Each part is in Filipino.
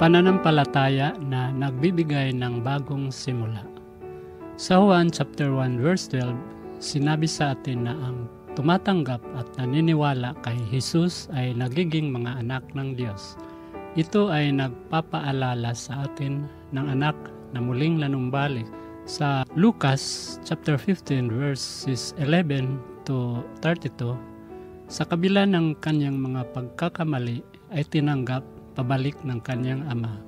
pananampalataya na nagbibigay ng bagong simula. Sa Juan chapter 1 verse 12, sinabi sa atin na ang tumatanggap at naniniwala kay Jesus ay nagiging mga anak ng Diyos. Ito ay nagpapaalala sa atin ng anak na muling nanumbalik. Sa Lucas chapter 15 verses 11 to 32, sa kabila ng kanyang mga pagkakamali ay tinanggap pabalik ng kanyang ama.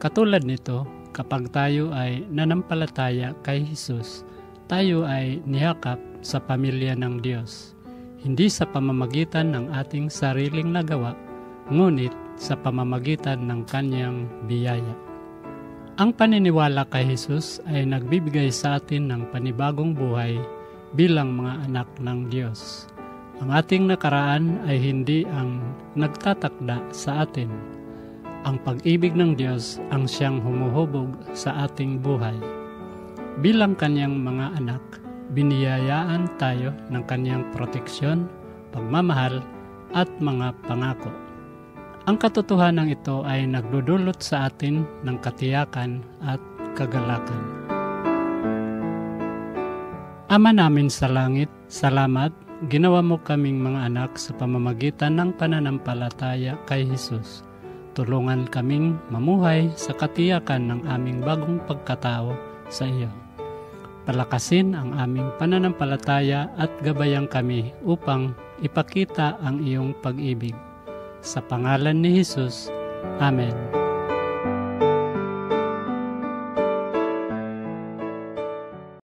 Katulad nito, kapag tayo ay nanampalataya kay Jesus, tayo ay nihakap sa pamilya ng Diyos. Hindi sa pamamagitan ng ating sariling nagawa, ngunit sa pamamagitan ng kanyang biyaya. Ang paniniwala kay Jesus ay nagbibigay sa atin ng panibagong buhay bilang mga anak ng Diyos. Ang ating nakaraan ay hindi ang nagtatakda sa atin. Ang pag-ibig ng Diyos ang siyang humuhubog sa ating buhay. Bilang kanyang mga anak, biniyayaan tayo ng kanyang proteksyon, pagmamahal at mga pangako. Ang katotohanan ito ay nagdudulot sa atin ng katiyakan at kagalakan. Ama namin sa langit, salamat, ginawa mo kaming mga anak sa pamamagitan ng pananampalataya kay Jesus. Tulungan kaming mamuhay sa katiyakan ng aming bagong pagkatao sa iyo. Palakasin ang aming pananampalataya at gabayan kami upang ipakita ang iyong pag-ibig. Sa pangalan ni Jesus, Amen.